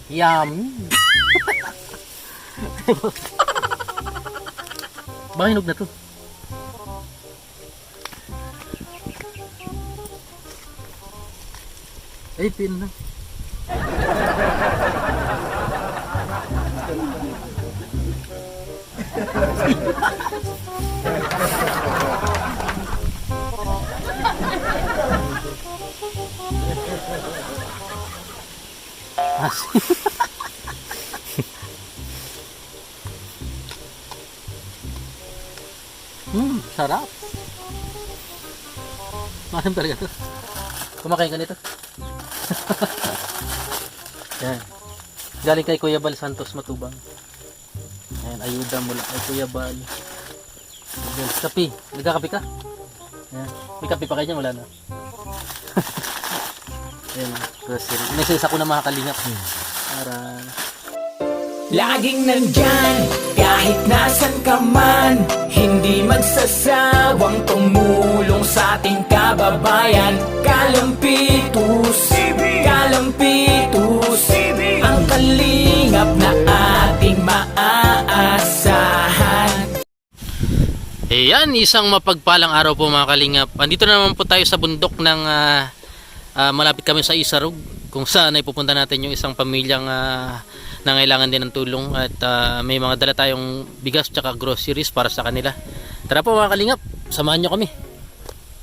Yummy. Baka hinog na to. Ay, pin na. Sarap. Masim talaga to. Kumakain ka nito. Yan. Galing kay Kuya Bal Santos Matubang. Ayan, ayuda mula kay Kuya Bal. Kape. Nagkakape ka? Ayan. May kape pa kayo dyan? Wala na. Ayan. Grocery. Inesesa ko na mga kalingap. Para... Laging nandyan, kahit nasan ka man, hindi magsasawang tumulong sa ating kababayan. Kalampitus, Kalampitus, ang kalingap na ating maaasahan. Ayan, isang mapagpalang araw po mga kalingap. Andito na naman po tayo sa bundok ng malapit kami sa Isarug, kung saan ay pupunta natin yung isang pamilyang nangailangan din ng tulong at may mga dala tayong bigas tsaka groceries para sa kanila. Tara po mga kalingap, samahan nyo kami.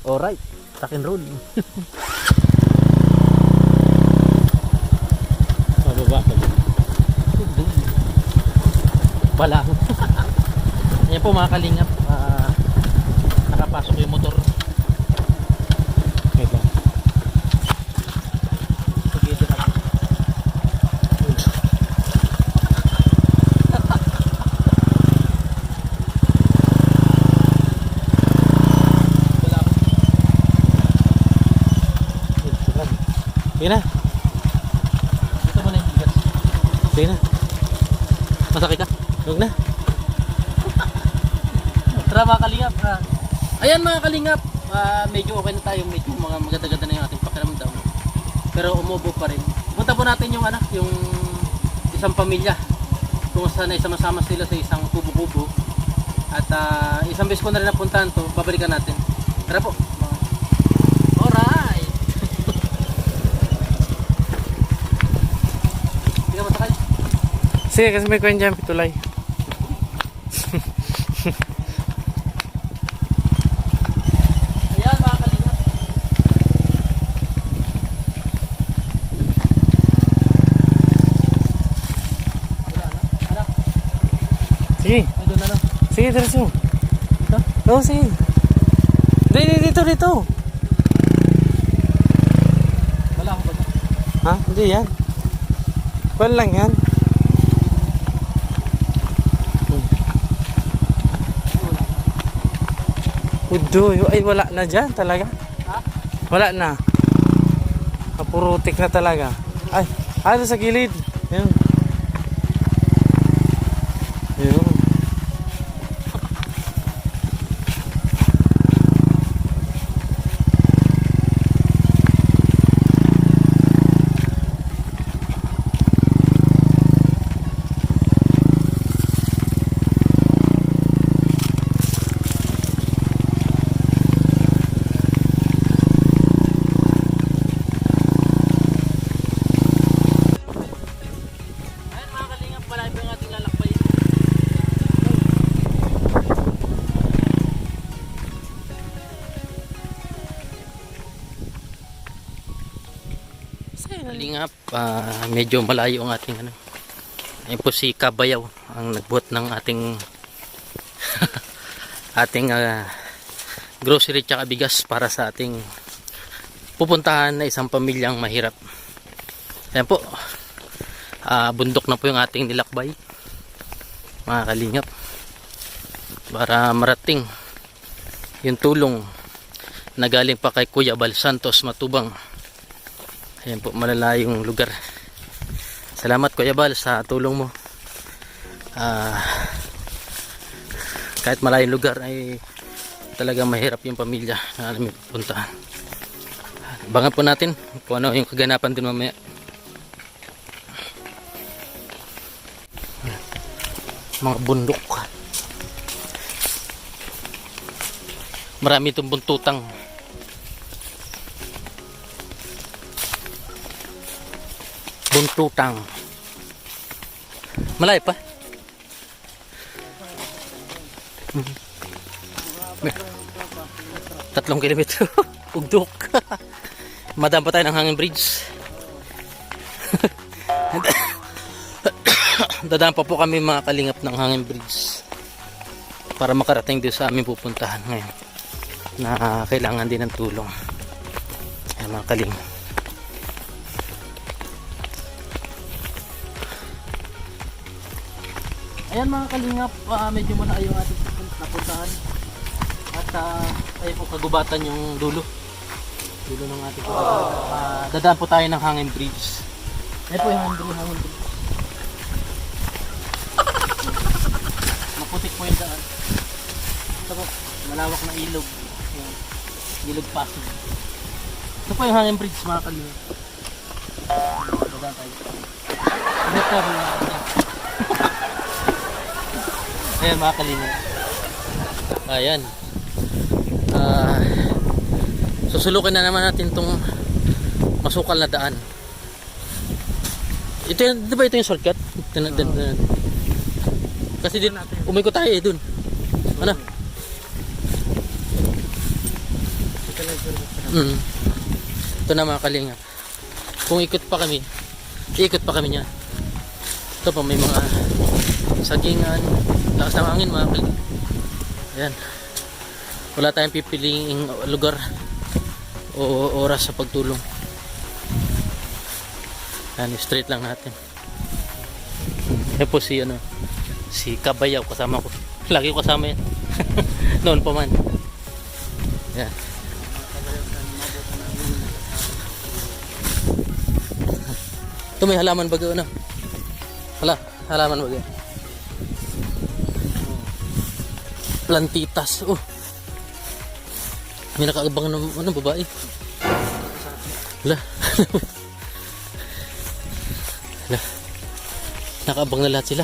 Alright, rock and roll. Mababa ka dyan. Balang. Ayan po mga kalingap, nakapasok yung motor. Ito. Sige na. Ito mo na yung bigas. Sige na. Masakit ka? Huwag na. Tara mga kalingap. Ayan mga kalingap. Medyo okay na tayo. Medyo mga maganda-ganda na yung ating pakiramdam. Pero umubo pa rin. Punta po natin yung, yung isang pamilya. Kung saan ay sama-sama sila sa isang kubo-kubo. At isang beses ko na rin napuntahan to. Babalikan natin. Tara po. Alright. Sige, kasi may kuwan dyan, pitulay. Ayan mga kalingap. Anak. Sige. Ay, doon na lang. Sige, diretso. Ito? Oo, sige. Dito. Wala akong baga. Ha? Hindi yan. Kuwan lang yan. Udoy, ay wala na dyan talaga. Ha? Wala na. Kapurutik na talaga. Ay, ano sa gilid. Yun. Yun. Kalingap, medyo malayo ang ating ayun po si Kabayaw ang nagbuhat ng ating ating grocery tsaka bigas para sa ating pupuntahan na isang pamilyang mahirap. Ayan po, bundok na po yung ating nilakbay mga kalingap para marating yung tulong na galing pa kay Kuya Bal Santos Matubang. Ayan po, malalayong lugar. Salamat Kuya Bal sa tulong mo. Kahit malayong lugar ay talagang mahirap yung pamilya na alam yung puntahan. Abangan po natin kung ano yung kaganapan din mamaya. Mga bundok. Marami itong buntutang. Buntutang. Malayo pa. Tatlong kilometro. Ugdok. Madam pa tayo ng hanging bridge. Dadaan pa po kami mga kalingap ng hanging bridge para makarating doon sa aming pupuntahan ngayon na kailangan din ng tulong. Ayan mga kalingap. Ayan mga kalingap, medyo malayo yung ating napuntahan. At ayun po kagubatan yung dulo ng ating pupuntahan. Dadaan po tayo ng hanging bridge. Ayan po yung hanging bridge. Maputik po yung daan. Ito po, malawak na ilog. Ayan. Ilog Pasig. Ito po yung hanging bridge mga kalingap. Dadaan tayo. Ito mga kalingap. Ayan mga kalingap. Ayan. Susulukin na naman natin itong masukal na daan. Ito yung, di ba ito yung shortcut? Kasi din, umikot tayo dun. Ano? Ito na mga kalingap. Kung ikot pa kami niya. Ito pa may mga sagingan, lakas ng hangin mga kalingap. Ayan. Wala tayong pipiliing lugar o oras sa pagtulong. Ayan, straight lang natin. Ayan po si Kabayaw kasama ko. Lagi ko kasama yan. Noon pa man. Ayan. Ito may halaman bago ano? Halaman bago. Plantitas. Oh. May nakaabang ng babae. Hala. Hala. Nakaabang na lahat sila.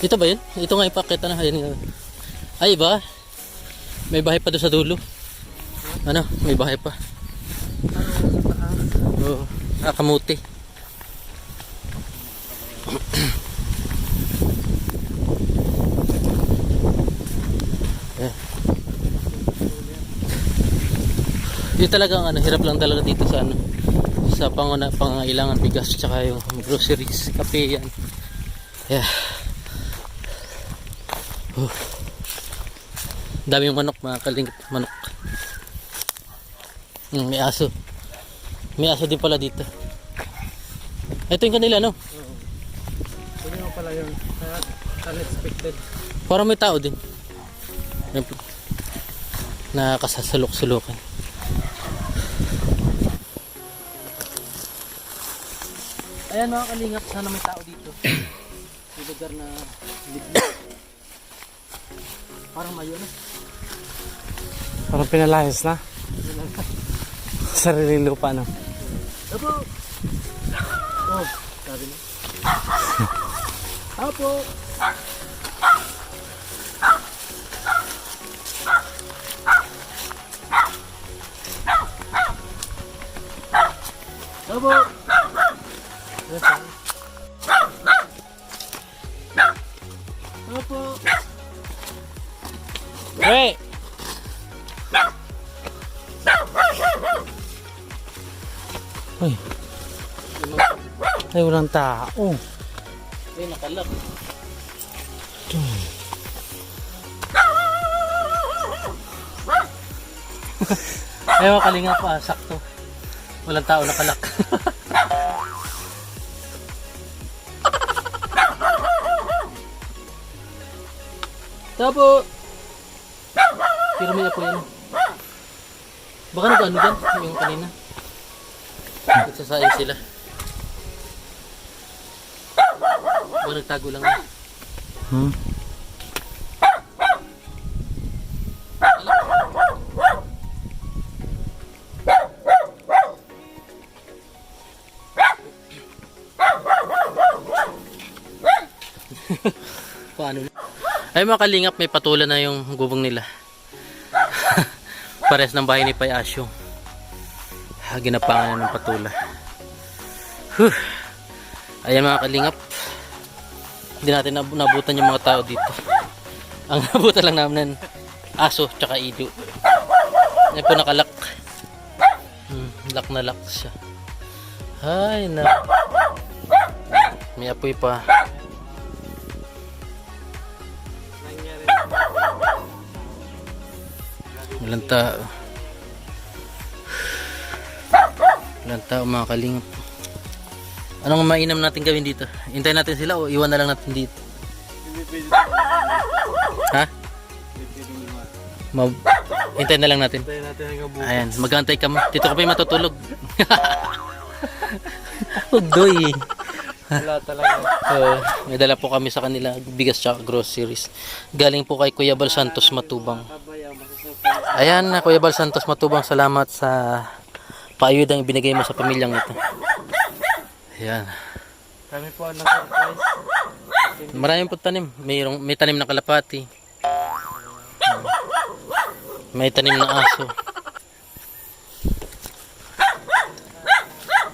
Ito ba yun? Ito nga ipakita na. Ayan. Ay ba? May bahay pa doon sa dulo. Ano? May bahay pa. Oo. Kamuti. Yung talagang hirap lang talaga dito sa sa pangangailangan bigas tsaka yung groceries, kape yan. Yeah. Daming manok mga kalingap, manok. May aso. May aso din pala dito. Ito yung kanila no? Hindi mo pala yun. Unexpected. Parang may tao din. Nakasasalok-sulukan. Ayan mga kalingap, sana may tao dito. May lugar na libre. Parang mayo na. Parang pinalayas na. Sariling lupa na. Apo! Oh, sabi na. Apo! Apo! Apo! Hey! Uy. Ay, walang tao. Ay, nakalak. Ay, makalinga pa. Sakto. Walang tao nakalak. Tapo! Pero may apo yan. Baka nag-ano dyan? Yung kanina. Nagsasayo sila. Baka nagtago lang yan. Paano? Ay mga kalingap, may patulan na yung gubong nila. Pares ng bahay ni Pay Asyo. Ginapangan na ng patula. Ayan mga kalingap. Hindi natin nabutan yung mga tao dito. Ang nabutan lang namin ng aso tsaka ido. Ayan po nakalak. Lock na lock siya. Ay na. May apoy pa. Walang tao. Walang tao mga kalingap. Anong mainam natin gawin dito? Hintayin natin sila o iwan na lang natin dito? Ha? Hintayin na lang natin. Ayan, mag-antay kami. Dito kami matutulog. Ugdoy. Wala talaga. May dala po kami sa kanila bigas tsaka groceries. Galing po kay Kuya Bal Santos Matubang. Ayan na Kuya Bal Santos Matubang, salamat sa paayudang ibinigay mo sa pamilyang ito. Ayan. Kami po ang surprise. Maraming po tanim. May tanim na kalapati. May tanim na aso.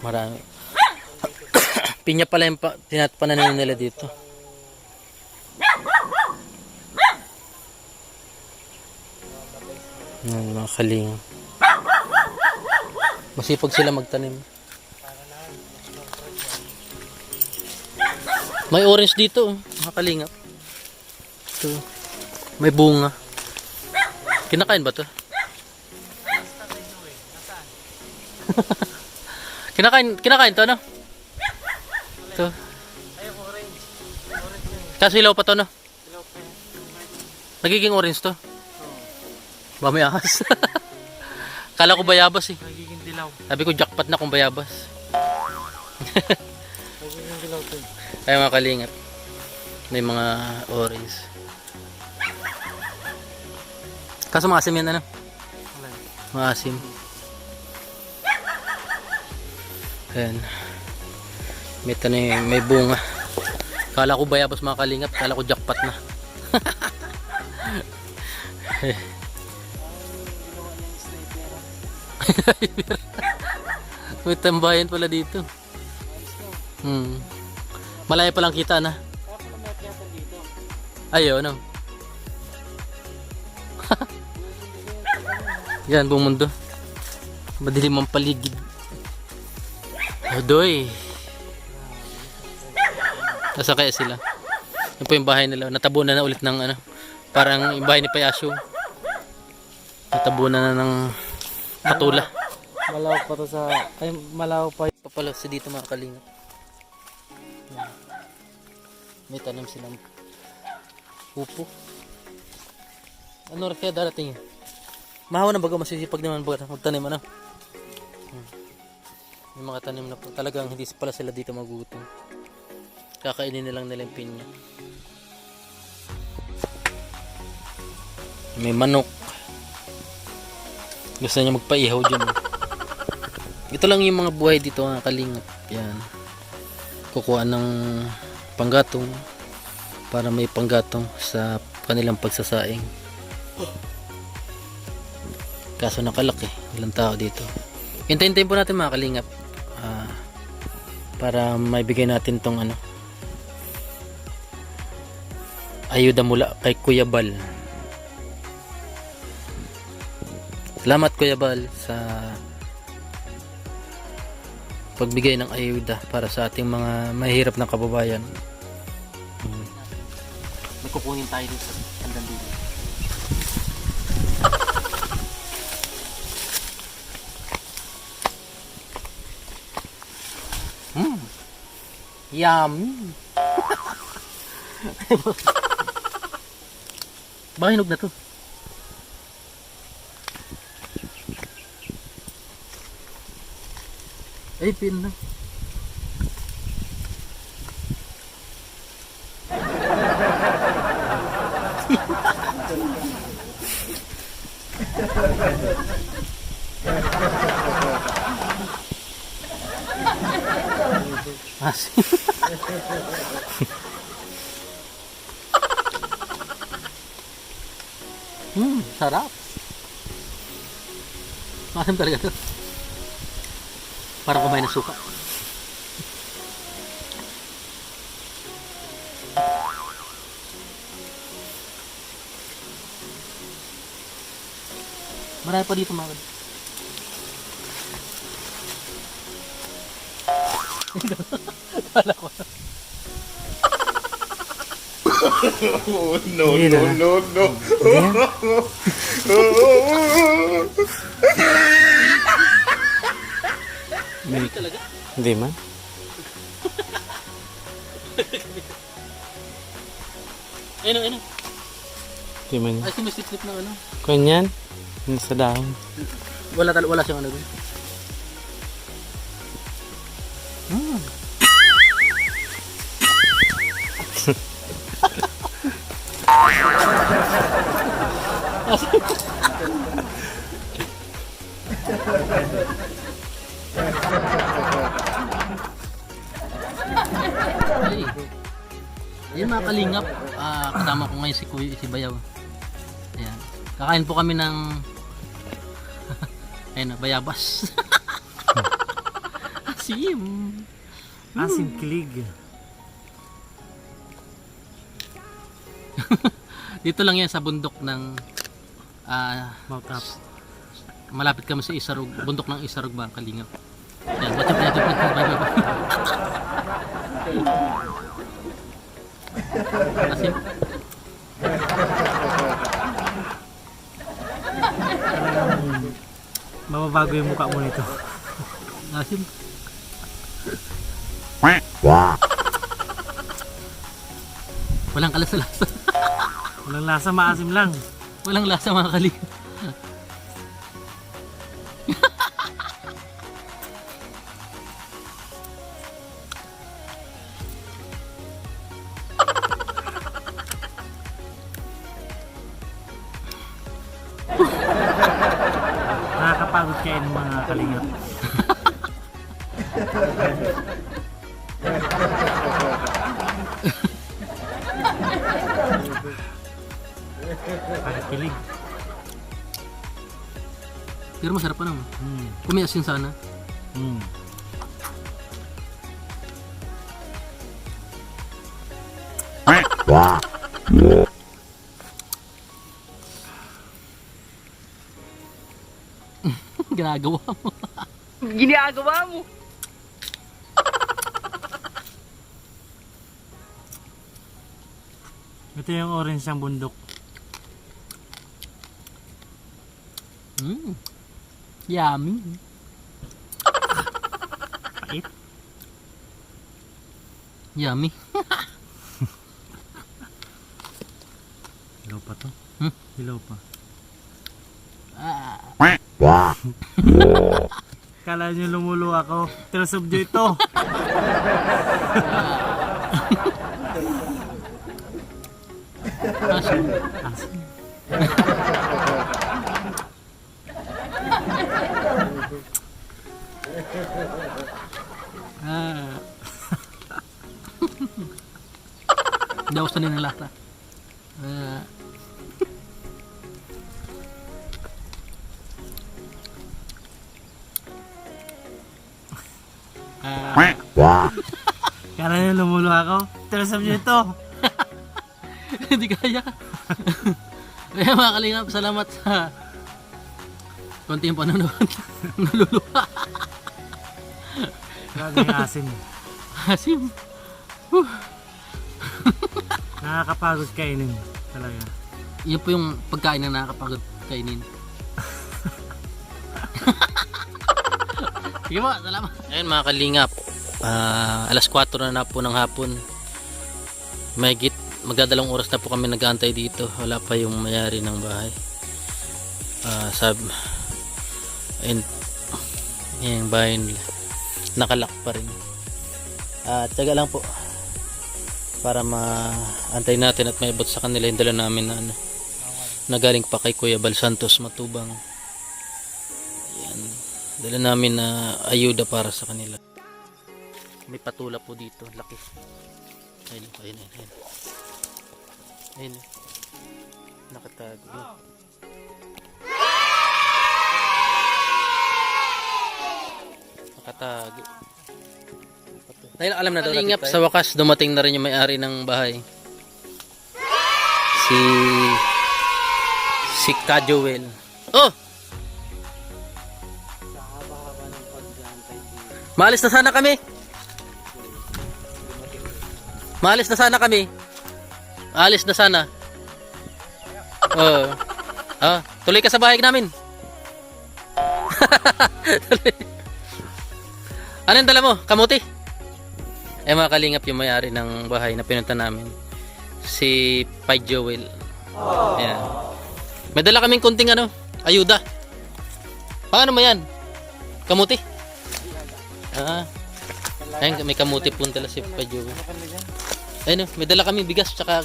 Marami. Pinya pala yung pananim nila dito. Mga kaling. Masipag sila magtanim. May orange dito, mga kalingap. Ito. May bunga. Kinakain ba to? Kinakain to, no? Ito. Kaso ilaw pa to, no? Nagiging orange to? Ba may ahas? Kala ko bayabas eh. Nagiging dilaw. Sabi ko jackpot na kung bayabas. Nagiging dilaw to. Ay mga kalingap. May mga orange. Kaso maasim yan ano? Maasim. Ayan. May tanim, may bunga. Kala ko bayabas mga kalingap. Kala ko jackpot na. May tambayan pala dito. Malaya palang kita na. Ayaw, no? Yan, buong mundo. Madilim ang paligid. Adoy. Nasa kaya sila? Yan po yung bahay nila. Natabunan na ulit ng ano. Parang yung bahay ni Payasyo. Natabunan na ng patula. Malawak pa to sa... Ay, malawak pa. Papalaw sa dito mga kalingap. May tanim silang upo. Ano rin kaya darating yun? Mahawa na baga, masisipag naman baga magtanim ano? Yung mga tanim na po, talagang hindi pala sila dito magutom. Kakainin nilang nila yung pinya. May manok. Gusto niya magpaihaw dyan. Ito lang yung mga buhay dito mga kalingap. Yan. Kukuha ng panggatong para may panggatong sa kanilang pagsasaing. Kaso nakalaki, ilang tao dito. Hintayin po natin mga kalingap para maibigay natin tong ano, ayuda mula kay Kuya Bal. Salamat Kuya Bal sa pagbigay ng ayuda para sa ating mga mahirap na kababayan. May kukunin tayo dito sa hanggang dito. Yummy. Baka hinog na to. Ay, pin na. Asin. Sarap. Maasim talaga to. Parang kumain ng suka. Marami pa dito mga kadol. Kala ko. No, no, no, no. Hindi talaga. Hindi man. Ayun, ayun. Hindi man. Ay, sumislip-slip na ano. Kuan yan. Nasa dahon. Wala siyang ano dun. Ay. Ayun mga kalingap, kasama ko ngayon si Kuya, si Bayaw. Ayan. Kakain po kami ng ayun, bayabas. Asim. Asim kilig. Dito lang yan sa bundok ng Mount Up. malapit kami sa Isarog, bundok ng Isarog mga kalingap. Yan, watch out natin. Bye. Asim. Mababago yung mukha mo nito. Asim. Walang kalasa-lasa. Walang lasa, maasim lang. Walang lasa mga kalingap. Nakakapagod kayo ng mga kalingap. Pagkilig. Pero masarap pa naman. Kung may asin sana. Ginagawa mo. Ginagawa mo. Ito yung orange ng bundok. Yummy. Pait. Yummy. Hilaw pa to. Hilaw pa. Kala nyo lumulo ako. Pero subdyo ito. Asin. Asin. Hindi ako sanay ng lasa. Kala nyo lumulo ako. Pero subdyo ito. Hindi kaya. Kaya mga kalingap, salamat sa konting panonood. Naluluha. Grabe yung asin. Asim. Nakakapagod kainin. Talaga. Yun po yung pagkain na nakakapagod kainin. Sige po, salamat. Ayun mga kalingap, alas 4 na po ng hapon. Mahigit magdadalawang oras na po kami nag-aantay dito. Wala pa yung mayari ng bahay. Ayun, yung bahay nila nakalak pa rin. Tsaga lang po para maantay natin at maibot sa kanila yung dala namin na ano, na galing pa kay Kuya Bal Santos Matubang. Yan, dala namin na ayuda para sa kanila. May patula po dito, laki. Ayun. Nakatago. Nakatago. Dahil alam na daw natin. Sa wakas, dumating na rin yung may-ari ng bahay. Si Kajoel. Oh! Maalis na sana kami. Maalis na sana kami. Alis na sana. Oh. Ah, tuloy ka sa bahay namin. Ano yung dala mo? Kamuti? Eh mga kalingap yung may-ari ng bahay na pinunta namin. Si Pai Joel. Ayan. May dala kaming kunting ayuda. Paano mo yan? Kamuti? Ah. Ayun, may kamuti po dala si Pai Joel. Ayun, may dala kami bigas tsaka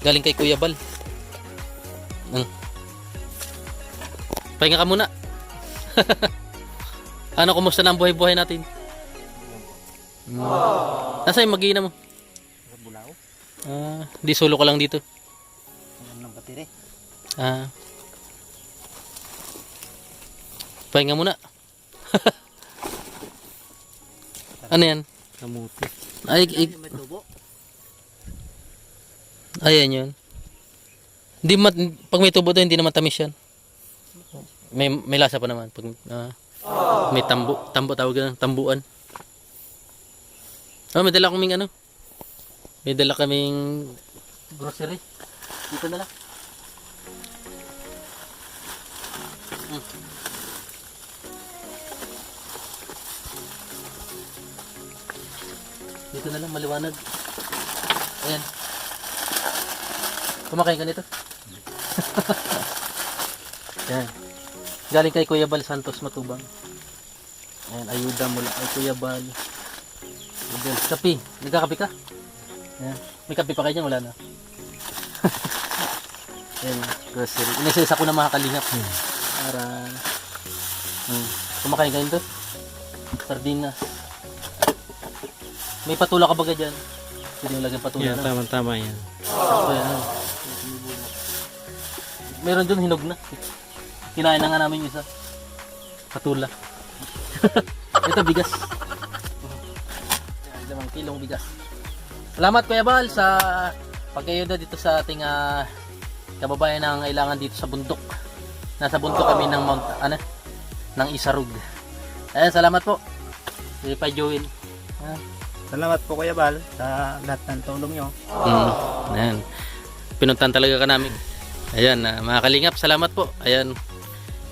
galing kay Kuya Bal. Pahinga ka muna. Ano, kumusta na ang buhay-buhay natin? Nasa yung mag-iina mo? Bulao. Di solo ka lang dito. Ng batire. Pahinga muna. Ano yan? Kamuti. May tubo. Ayan yun. Pag may tubo doon, hindi naman tamis yan. May lasa pa naman. Pag, may tambo tawag na, tambuan. May dala kaming may dala kaming grocery. Dito na lang. Dito na lang, maliwanag. Ayan. Kumakain ka nito? Ayan. Galing kay Kuya Bal Santos Matubang. Ayan, ayuda mula kay Kuya Bal. Ayan, kape. Nagkakape ka? Ayan. May kape pa kayo dyan? Wala na. Ayan, grocery. Inesesa ko na mga kalingap. Para kumakain ka nito? Sardinas. May patula ka baga dyan? Pwede yung lagyan patula na. Tama-tama yan. Sakto yan. Meron dyan hinog na. Kinain na nga namin yung isa. Patula. Ito bigas. 5 kilong bigas. Salamat Kuya Bal sa pag-ayuda dito sa ating kababayan na kailangan dito sa bundok. Nasa bundok kami ng ng Isarug. Ayan, salamat po. Si Pai Joel. Salamat po Kuya Bal sa lahat ng tulong nyo. Ayan. Pinuntan talaga ka namin. Ayan, mga kalingap, salamat po. Ayan.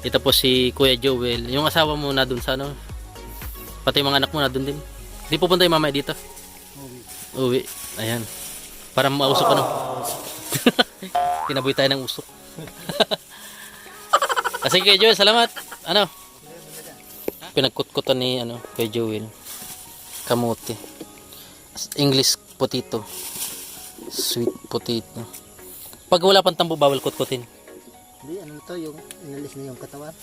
Ito po si Kuya Joel. Yung asawa mo na dun sa pati yung mga anak mo na dun din. Di pupunta yung mamaya dito? Uwi. Ayan. Para mausok Kinaboy tayo ng usok. Kasi Kuya Joel, salamat. Pinagkutkutan ni Kuya Joel. Kamote. English potato. Sweet potato. Pag wala pang tambo, bawal kutkutin. Hindi, yung inalis na yung katawan.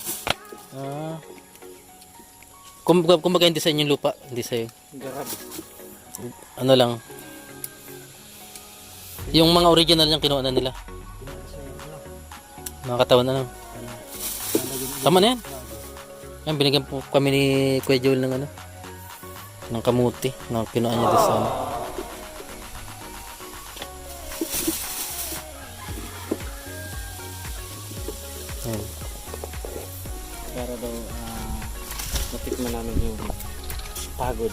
Kumbaga hindi sa inyong lupa, hindi sa'yo. Grabe. Lang. Yung mga original yung kinuha na nila. Mga katawan Tama na yan. Yan, binigyan po kami ni Kuya Joel ng ng kamuti na kinuha niya doon sa Para daw matikman namin yung pagod.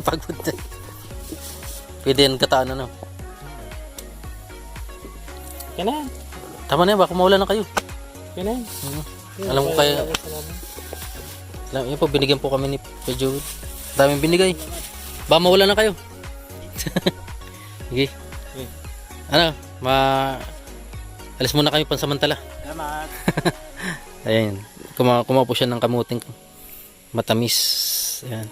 Pagod din. Pwede yan kataan Yan na yan. Tama na yan, baka mawala na kayo. Yan na yan. Alam ko kayo. Alam yun po, binigyan po kami ni Kuya Joel. Daming binigay. Baka mawala na kayo. Sige. Alis muna kayo pansamantala. Salamat. Ayan. Kumawa po siya ng kamuting matamis. Ayan.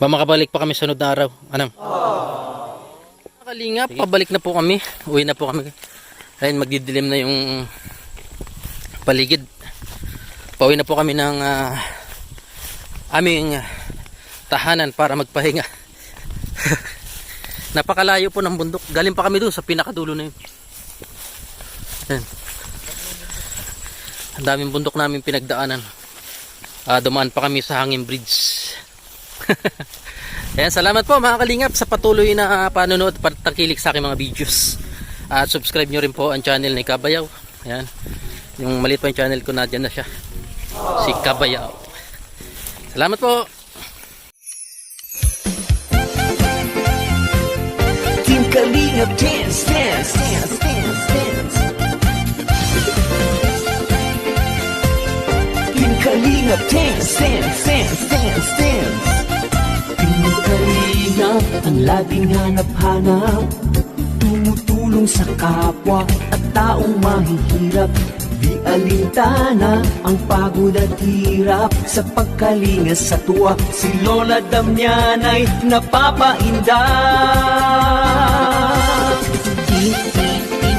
Makabalik pa kami sunod na araw. Kalingap, pabalik na po kami. Uwi na po kami. Ayan, magdidilim na yung paligid. Pauwi na po kami ng aming tahanan para magpahinga. Napakalayo po ng bundok. Galing pa kami doon sa pinakadulo na yun. Ayan. Ang daming bundok namin pinagdaanan. dumaan pa kami sa Hangin Bridge. Ayan, salamat po mga kalingap sa patuloy na panonood at pagtakilik sa aking mga videos. At subscribe nyo rin po ang channel ni Kabayaw. Ayan, yung maliit pa yung channel ko, na dyan na siya, si Kabayaw. Salamat po. Team Kalingap, dance, dance, dance, dance, dance. Team Kalingap, dance, dance, dance, dance, dance. Team Kalingap, ang laging hanap-hanap, tumutulong sa kapwa at taong mahihirap. Di alintana ang pagod at hirap sa pagkalinga sa tuwa. Si Lola Damian ay napapainda.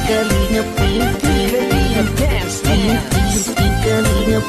Kalingap, dance, dance. Kalingap,